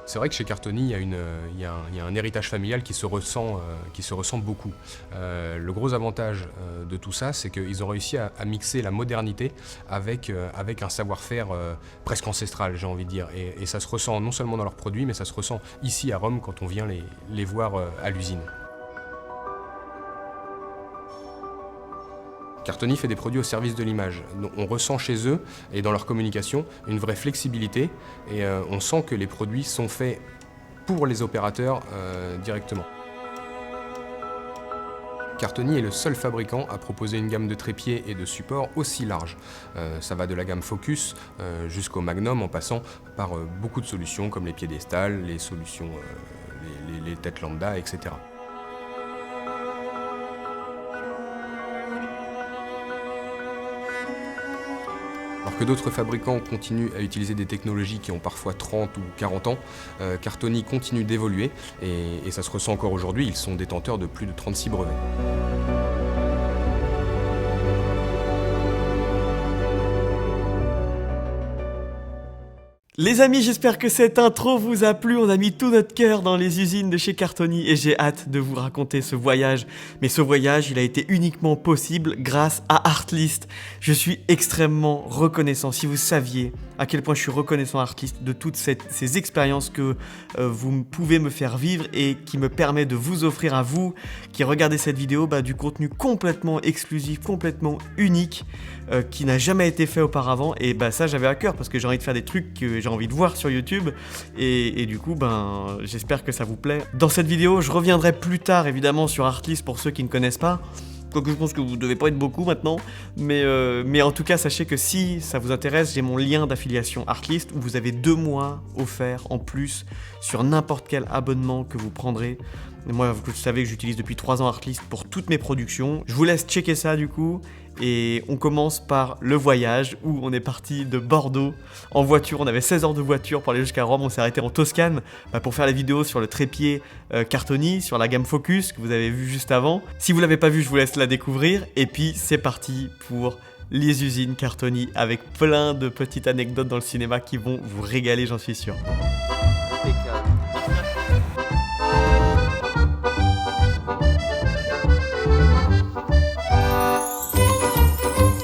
C'est vrai que chez Cartoni, il y a un héritage familial qui se ressent beaucoup. Le gros avantage de tout ça, c'est qu'ils ont réussi à mixer la modernité avec un savoir-faire presque ancestral, j'ai envie de dire. Et ça se ressent non seulement dans leurs produits, mais ça se ressent ici à Rome quand on vient les voir à l'usine. Cartoni fait des produits au service de l'image. On ressent chez eux et dans leur communication une vraie flexibilité et on sent que les produits sont faits pour les opérateurs directement. Cartoni est le seul fabricant à proposer une gamme de trépieds et de supports aussi large. Ça va de la gamme Focus jusqu'au Magnum en passant par beaucoup de solutions comme les piédestals, les solutions, les têtes lambda, etc. Alors que d'autres fabricants continuent à utiliser des technologies qui ont parfois 30 ou 40 ans, Cartoni continue d'évoluer et ça se ressent encore aujourd'hui, ils sont détenteurs de plus de 36 brevets. Les amis, j'espère que cette intro vous a plu. On a mis tout notre cœur dans les usines de chez Cartoni et j'ai hâte de vous raconter ce voyage. Mais ce voyage, il a été uniquement possible grâce à Artlist. Je suis extrêmement reconnaissant. Si vous saviez à quel point je suis reconnaissant à Artlist de toutes ces expériences que vous pouvez me faire vivre et qui me permet de vous offrir à vous qui regardez cette vidéo du contenu complètement exclusif, complètement unique, qui n'a jamais été fait auparavant. Et ça, j'avais à cœur parce que j'ai envie de faire des trucs que j'ai envie de voir sur YouTube et du coup j'espère que ça vous plaît. Dans cette vidéo je reviendrai plus tard évidemment sur Artlist pour ceux qui ne connaissent pas, quoique je pense que vous ne devez pas être beaucoup maintenant, mais en tout cas sachez que si ça vous intéresse, j'ai mon lien d'affiliation Artlist où vous avez 2 mois offerts en plus sur n'importe quel abonnement que vous prendrez. Et moi vous savez que j'utilise depuis 3 ans Artlist pour toutes mes productions. Je vous laisse checker ça du coup. Et on commence par le voyage où on est parti de Bordeaux en voiture. On avait 16 heures de voiture pour aller jusqu'à Rome. On s'est arrêté en Toscane pour faire la vidéo sur le trépied Cartoni, sur la gamme Focus que vous avez vu juste avant. Si vous ne l'avez pas vu, je vous laisse la découvrir. Et puis c'est parti pour les usines Cartoni avec plein de petites anecdotes dans le cinéma qui vont vous régaler, j'en suis sûr.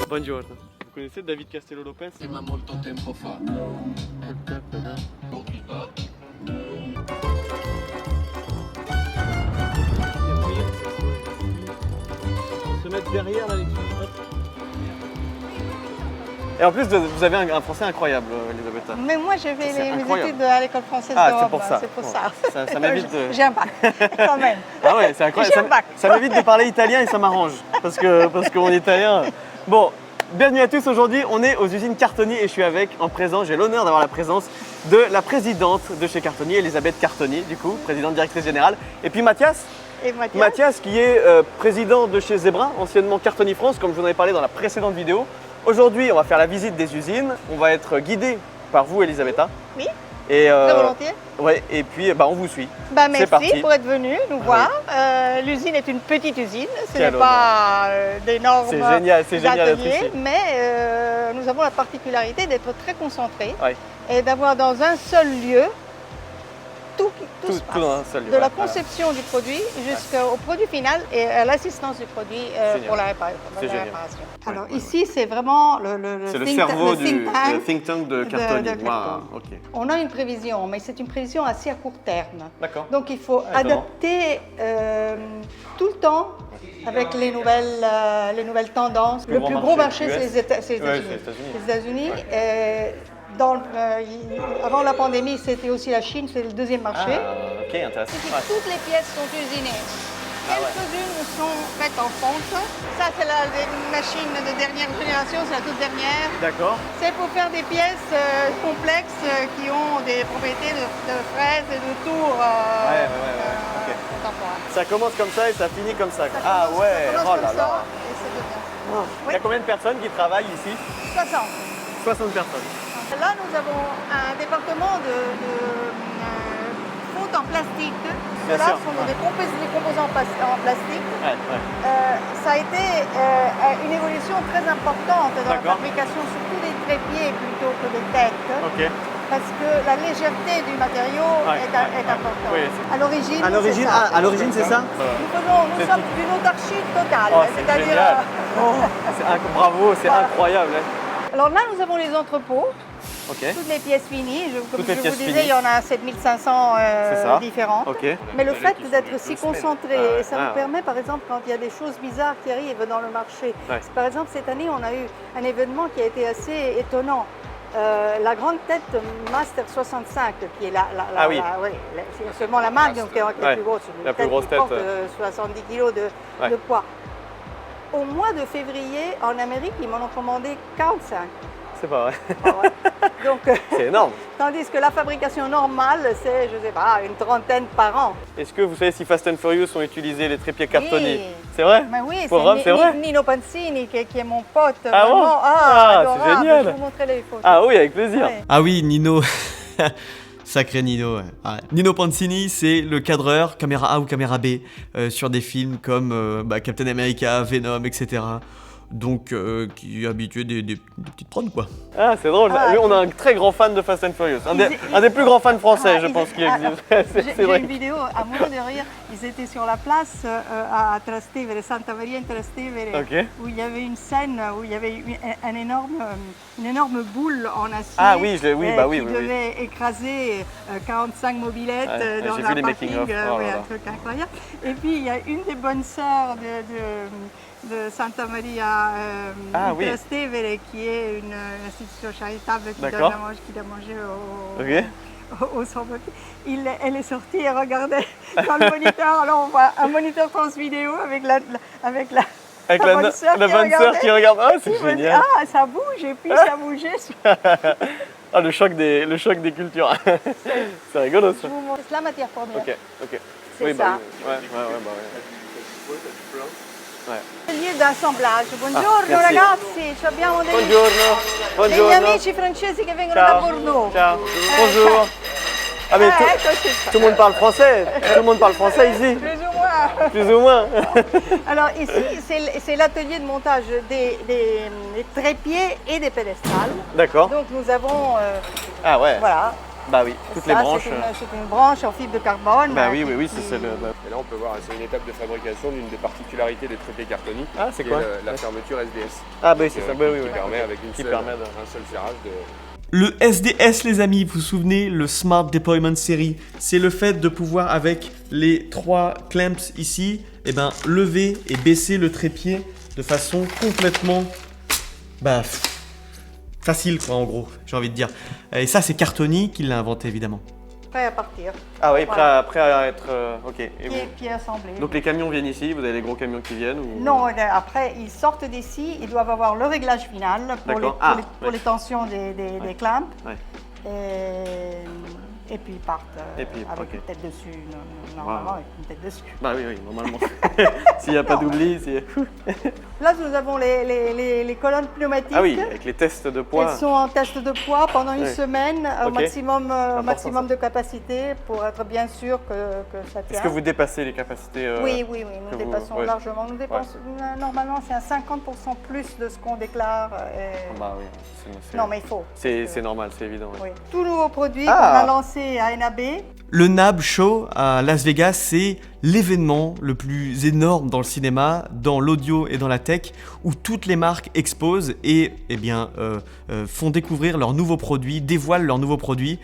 Buongiorno. Vous connaissez David Castello-Lopez? Ma molto tempo fa. Se mettre derrière la lecture. Et en plus, vous avez un français incroyable, Elisabetta. Mais moi, j'ai fait mes études à l'école française de Rome. C'est pour ça. C'est pour ça. Ça m'évite de... J'ai un bac, quand même. Ah ouais, c'est incroyable. J'ai un bac. Ça m'évite de parler italien et ça m'arrange. Parce que mon italien... Bon, bienvenue à tous. Aujourd'hui, on est aux usines Cartoni et je suis j'ai l'honneur d'avoir la présence de la présidente de chez Cartoni, Elisabeth Cartoni, du coup, présidente directrice générale. Et puis Mathias. Et Mathias. Mathias qui est président de chez Zebra, anciennement Cartoni France, comme je vous en ai parlé dans la précédente vidéo. Aujourd'hui, on va faire la visite des usines. On va être guidé par vous, Elisabetta. Oui. Et très volontiers. Ouais, et puis on vous suit. Merci pour être venu nous voir. L'usine est une petite usine, ce n'est pas d'énormes ateliers, mais nous avons la particularité d'être très concentrés et d'avoir dans un seul lieu tout se passe, dans un seul lieu, de la conception du produit jusqu'au produit final et à l'assistance du produit pour la réparation. Alors ici, c'est vraiment le cerveau du think tank de Cartoni. Wow, okay. On a une prévision, mais c'est une prévision assez à court terme. D'accord. Donc il faut adapter tout le temps avec les nouvelles tendances. Le plus gros marché, c'est les États-Unis. Les États-Unis. Avant la pandémie, c'était aussi la Chine, c'est le deuxième marché. Ok, intéressant. Toutes les pièces sont usinées. Quelques-unes sont faites en fonte. Ça, c'est la machine de dernière génération, c'est la toute dernière. D'accord. C'est pour faire des pièces complexes qui ont des propriétés de fraises et de tours contemporains. Ça commence comme ça et ça finit comme ça. Ça oh là là. Et c'est de bien. Il y a combien de personnes qui travaillent ici? 60. 60 personnes. Là, nous avons un département de fonte en plastique. Ceux-là sont des composants en plastique. Ça a été une évolution très importante dans la fabrication, surtout des trépieds plutôt que des têtes. parce que la légèreté du matériau est importante. Oui, à l'origine, c'est ça. Nous sommes d'une autarcie totale. C'est-à-dire. Bravo, c'est incroyable. Alors là, nous avons les entrepôts. Okay. Toutes les pièces finies, comme je vous disais, il y en a 7500 différentes. Okay. Mais le fait d'être si concentré, ça nous permet, par exemple, quand il y a des choses bizarres qui arrivent dans le marché. Par exemple, cette année, on a eu un événement qui a été assez étonnant. La grande tête Master 65, qui est c'est seulement la marque qui est la plus grosse. La plus grosse tête. 70 kg de poids. Au mois de février, en Amérique, ils m'en ont commandé 45. C'est pas vrai. Donc, c'est énorme. Tandis que la fabrication normale, c'est, je sais pas, une trentaine par an. Est-ce que vous savez si Fast and Furious ont utilisé les trépieds Cartoni? Oui. C'est vrai? Mais oui, c'est vrai. Nino Pansini qui est mon pote. Ah vraiment, bon? C'est génial. Je vais vous montrer les photos. Ah oui, avec plaisir. Ouais. Ah oui, Nino. Sacré Nino. Ouais. Nino Pansini, c'est le cadreur, caméra A ou caméra B, sur des films comme Captain America, Venom, etc. Donc, qui est habitué des petites prods, quoi. Ah, c'est drôle. On a un très grand fan de Fast and Furious. Un des plus grands fans français, je pense, qui existe. J'ai une vidéo, à mourir de rire. Ils étaient sur la place à Trastevere, Santa Maria in Trastevere, où il y avait une scène où il y avait une énorme boule en acier qui devait écraser 45 mobilettes dans un parking. Un truc incroyable. Et puis, il y a une des bonnes sœurs de Santa Maria Trastevere, qui est une institution charitable qui donne à manger aux sans-papiers. Elle est sortie et regardait dans le moniteur. Alors on voit un moniteur trans vidéo avec la bonne sœur qui regarde. Ah, c'est génial. Ah, ça bouge, et puis ça bougeait. Ah, le choc des cultures. C'est rigolo, ça. C'est la matière première. Ok. C'est ça. Atelier d'assemblage. Buongiorno ragazzi, abbiamo degli amici francesi che vengono da Bordeaux. Ciao. Bonjour. Ah mais tout le monde parle français. Tout le monde parle français ici. Plus ou moins. Alors ici, c'est l'atelier de montage des trépieds et des pédestrales. D'accord. Donc nous avons voilà. Bah oui, toutes les branches. C'est une branche en fibre de carbone. Bah oui, c'est le. Et là, on peut voir, c'est une étape de fabrication d'une des particularités des trépieds Cartoni. Ah, c'est quoi? La fermeture SDS. Ah, bah oui, c'est ça. Qui permet, avec un seul serrage, de. Le SDS, les amis, vous vous souvenez, le Smart Deployment Series, c'est le fait de pouvoir, avec les 3 clamps ici, lever et baisser le trépied de façon complètement facile, quoi, en gros, j'ai envie de dire. Et ça, c'est Cartoni qui l'a inventé, évidemment. Prêt à partir. Ah oui, prêt à être... Qui est assemblé. Donc les camions viennent ici, vous avez les gros camions qui viennent ou... Non, après, ils sortent d'ici, ils doivent avoir le réglage final pour les tensions des clamps. Et puis ils partent avec une tête dessus, normalement avec une tête dessus. Bah oui, normalement. S'il n'y a pas d'oubli, Là, nous avons les colonnes pneumatiques. Ah oui, avec les tests de poids. Elles sont en test de poids pendant une semaine, au maximum de capacité, pour être bien sûr que ça tient. Est-ce que vous dépassez les capacités Oui, nous dépassons largement. Nous dépensons, normalement, c'est à 50% plus de ce qu'on déclare. Bah oui. Non, mais il faut. C'est normal, c'est évident. Oui. Tout nouveau produit qu'on a lancé à NAB. Le NAB Show à Las Vegas, c'est l'événement le plus énorme dans le cinéma, dans l'audio et dans la tech, où toutes les marques exposent et font découvrir leurs nouveaux produits, dévoilent leurs nouveaux produits.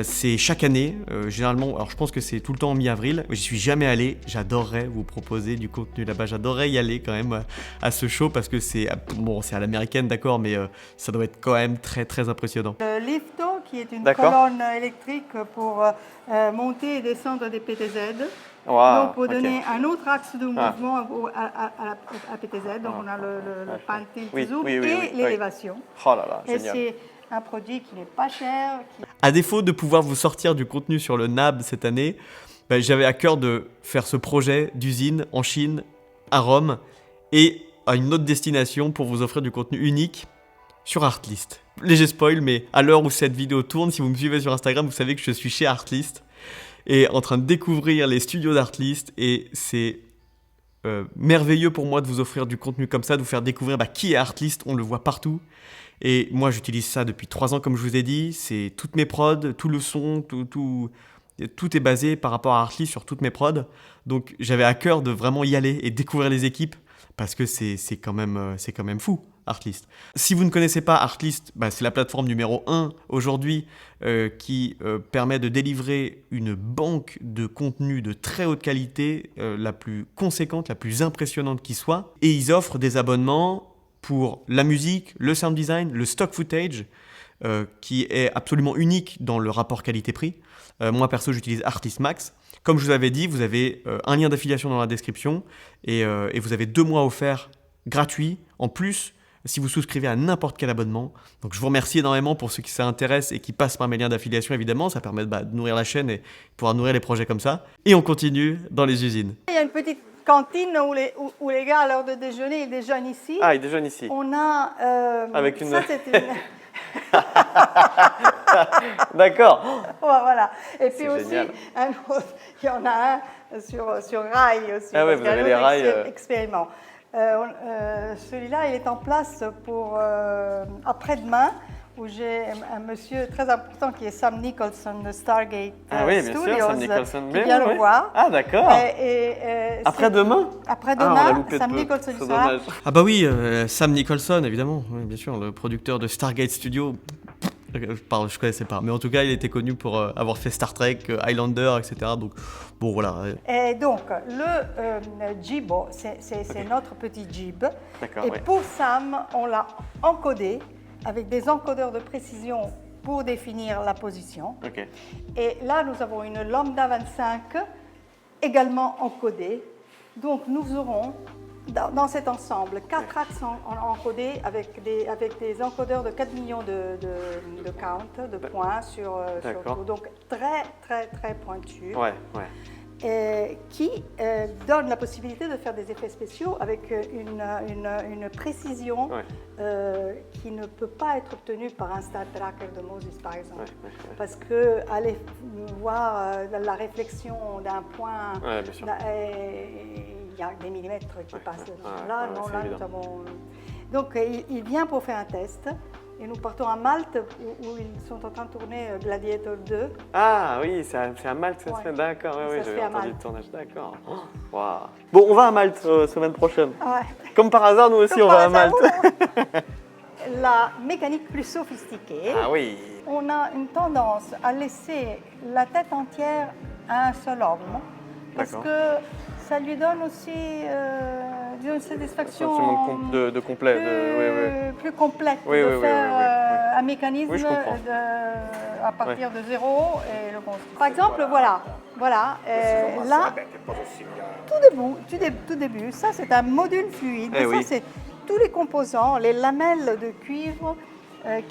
C'est chaque année, généralement, alors je pense que c'est tout le temps en mi-avril, j'y suis jamais allé, j'adorerais vous proposer du contenu là-bas, j'adorerais y aller quand même à ce show parce que c'est à l'américaine, d'accord, mais ça doit être quand même très très impressionnant. Le Lifto, qui est une colonne électrique pour monter et descendre des PTZ. Donc pour donner un autre axe de mouvement à PTZ, donc on a le pan tilt zoom et l'élévation. Oh là là, et génial. c'est un produit qui n'est pas cher. À défaut de pouvoir vous sortir du contenu sur le NAB cette année, j'avais à cœur de faire ce projet d'usine en Chine, à Rome, et à une autre destination pour vous offrir du contenu unique sur Artlist. Léger spoil, mais à l'heure où cette vidéo tourne, si vous me suivez sur Instagram, vous savez que je suis chez Artlist et en train de découvrir les studios d'Artlist, et c'est merveilleux pour moi de vous offrir du contenu comme ça, de vous faire découvrir qui est Artlist, on le voit partout. Et moi, j'utilise ça depuis 3 ans, comme je vous ai dit. C'est toutes mes prods, tout le son, tout est basé par rapport à Artlist sur toutes mes prods. Donc, j'avais à cœur de vraiment y aller et découvrir les équipes parce que c'est quand même fou, Artlist. Si vous ne connaissez pas Artlist, c'est la plateforme numéro 1 aujourd'hui qui permet de délivrer une banque de contenu de très haute qualité, la plus conséquente, la plus impressionnante qui soit. Et ils offrent des abonnements pour la musique, le sound design, le stock footage, qui est absolument unique dans le rapport qualité-prix. Moi, perso, j'utilise Artlist Max. Comme je vous avais dit, vous avez un lien d'affiliation dans la description et vous avez 2 mois offerts gratuits. En plus, si vous souscrivez à n'importe quel abonnement. Donc, je vous remercie énormément pour ceux qui s'intéressent et qui passent par mes liens d'affiliation, évidemment. Ça permet de nourrir la chaîne et pouvoir nourrir les projets comme ça. Et on continue dans les usines. Il y a une petite cantine où les gars, à l'heure de déjeuner, ils déjeunent ici. Ah, ils déjeunent ici. On a... Avec une... Ça, c'est une... D'accord. Voilà. Et puis aussi, génial. un autre, il y en a un sur rail aussi. Ah oui, vous avez les rails. Expériment. Celui-là, il est en place pour après-demain, où j'ai un monsieur très important qui est Sam Nicholson de Stargate Studios, Sam Nicholson. qui vient le voir. Ah, d'accord. Après-demain Après-demain, Sam Nicholson sera là. Ah bah oui, Sam Nicholson, évidemment, oui, bien sûr, le producteur de Stargate Studios. Je connaissais pas, mais en tout cas, il était connu pour avoir fait Star Trek, Highlander, etc. Donc, bon, voilà. Et donc, le Jibo, c'est notre petit Jib. D'accord, et pour Sam, on l'a encodé avec des encodeurs de précision pour définir la position. Okay. Et là, nous avons une Lambda 25 également encodée. Donc, nous aurons dans cet ensemble 4 axes encodés avec des encodeurs de 4 millions de count, de points sur tout. Donc, très, très, très pointu. Ouais. Qui donne la possibilité de faire des effets spéciaux avec une précision qui ne peut pas être obtenue par un Star Tracker de Moses, par exemple. Parce que aller voir la réflexion d'un point, il y a des millimètres qui passent là. Nous avons... Donc, il vient pour faire un test. Et nous partons à Malte où ils sont en train de tourner Gladiator 2. Ah oui, c'est à Malte ça se fait, d'accord. Oui, j'avais entendu le tournage, d'accord. Wow. Bon, on va à Malte semaine prochaine. Ouais. Comme par hasard, nous aussi, on va à Malte. La mécanique plus sophistiquée, on a une tendance à laisser la tête entière à un seul homme. Parce que ça lui donne aussi une satisfaction de complet, plus complète de faire un mécanisme à partir de zéro et le construire. Par exemple, voilà, là, tout début, ça c'est un module fluide, ça c'est tous les composants, les lamelles de cuivre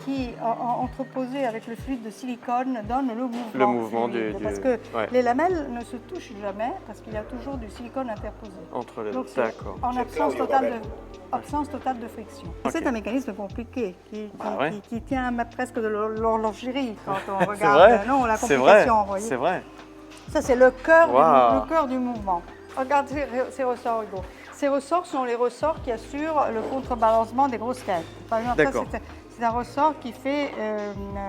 qui, entreposées avec le fluide de silicone, donnent le mouvement fluide, parce que les lamelles ne se touchent jamais, parce qu'il y a toujours du silicone interposé. Entre les deux, d'accord. En absence totale de friction. C'est un mécanisme compliqué qui tient presque de l'horlogerie quand on regarde la complication. C'est vrai. Ça, c'est le cœur du mouvement. Regarde ces ressorts, Hugo. Ces ressorts sont les ressorts qui assurent le contrebalancement des grosses têtes. Par exemple, c'est un ressort qui fait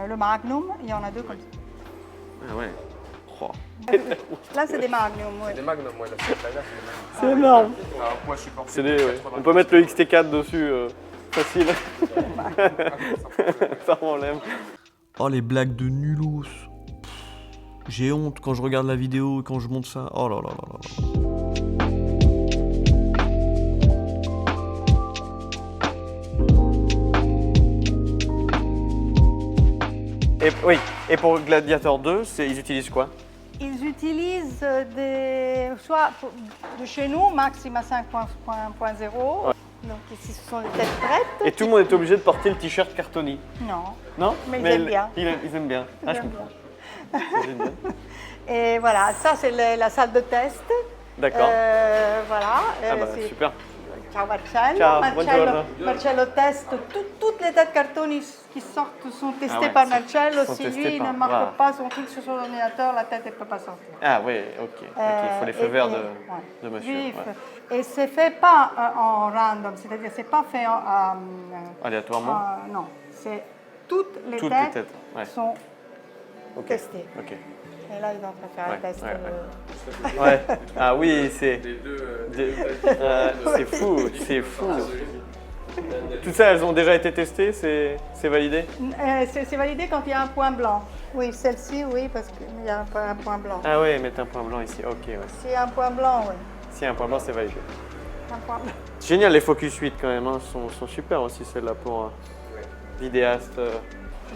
le Magnum. Il y en a 2 comme ça. Ah ouais. Oh. Là, c'est des Magnum. Des Magnum, c'est énorme. On peut mettre le XT4 dessus, facile. Sans problème. Oh, les blagues de nulos. J'ai honte quand je regarde la vidéo et quand je monte ça. Oh là là là là. Et pour Gladiator 2, ils utilisent quoi? Ils utilisent soit de chez nous, Maxima 5.0. Donc ici, ce sont les têtes prêtes. Et tout le monde est obligé de porter le t-shirt Cartoni? Non, mais ils aiment bien. Ils aiment bien. Je comprends. C'est génial. Et voilà, ça c'est la salle de test. D'accord. Voilà. Super. Ciao Marcello. Ciao, Marcello, buongiorno. Marcello teste toutes les têtes cartoni qui sortent sont testées par Marcello. Si lui ne marque pas son truc sur son ordinateur, la tête ne peut pas sortir. Ah oui, ok. Il faut les feux verts de monsieur. Oui, et c'est fait pas en random, c'est-à-dire c'est pas fait aléatoirement. Non, c'est toutes les têtes sont testées. Ok. Et là, ils vont faire un test. Ouais. Ah oui, c'est. C'est fou, c'est fou. Tout ça, elles ont déjà été testées, c'est validé? C'est validé quand il y a un point blanc. Oui, celle-ci, oui, parce qu'il y a un point blanc. Ah oui, mettez un point blanc ici, ok. Ouais. S'il y a un point blanc, oui. S'il y a un point blanc, c'est validé. Un point blanc. Génial, les Focus 8 quand même, hein, sont super aussi celles-là pour vidéaste.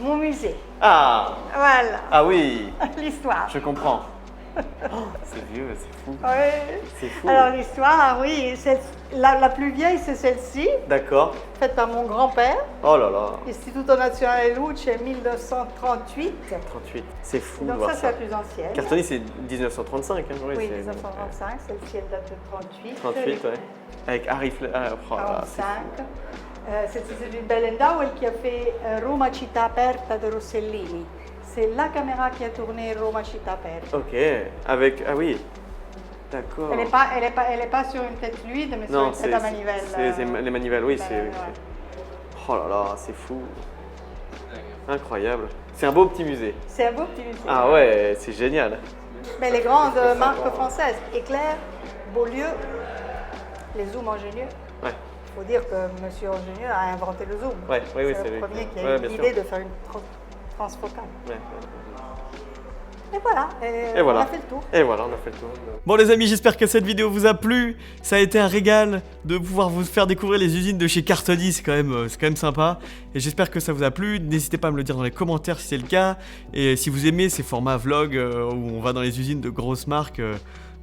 Mon musée. Ah! Voilà. Ah oui! L'histoire. Je comprends. Oh, c'est vieux, c'est fou. Oui. C'est fou. Alors l'histoire, oui, la plus vieille, c'est celle-ci. D'accord. Faite par mon grand-père. Oh là là. Istituto Nazionale Luce, 1938. 38. C'est fou de Donc voir ça, c'est la plus ancienne. Cartoni, c'est 1935. Hein, oui, 1935. Celle-ci, elle date de 38. 38, ouais. Avec Harry Fle... 45. C'est une Bellendauer qui a fait Roma città aperta de Rossellini. C'est la caméra qui a tourné Roma città aperta. Ok, avec... Ah oui, d'accord. Elle est pas sur une tête fluide, mais sur une tête à manivelle. C'est les manivelles, oui. Ouais. Oh là là, c'est fou. Incroyable. C'est un beau petit musée. C'est un beau petit musée. Ah ouais, c'est génial. Mais les grandes marques françaises, Éclair, Beaulieu, les zooms ingénieux. Ouais. Il faut dire que M. Ingénieux a inventé le zoom. Ouais, oui, c'est le premier qui a eu l'idée de faire une transfocale. Ouais. Et voilà, on a fait le tour. Et voilà, on a fait le tour. Bon les amis, j'espère que cette vidéo vous a plu. Ça a été un régal de pouvoir vous faire découvrir les usines de chez Cartoni, c'est quand même sympa. Et j'espère que ça vous a plu. N'hésitez pas à me le dire dans les commentaires si c'est le cas. Et si vous aimez ces formats vlog où on va dans les usines de grosses marques,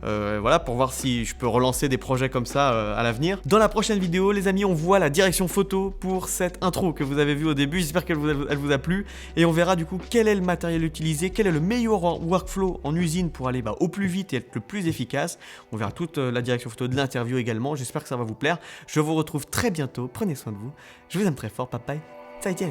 voilà, pour voir si je peux relancer des projets comme ça à l'avenir. Dans la prochaine vidéo, les amis, on voit la direction photo pour cette intro que vous avez vue au début. J'espère qu'elle vous a plu. Et on verra du coup quel est le matériel utilisé, quel est le meilleur workflow en usine pour aller au plus vite et être le plus efficace. On verra toute la direction photo de l'interview également. J'espère que ça va vous plaire. Je vous retrouve très bientôt. Prenez soin de vous. Je vous aime très fort. Bye bye. 再见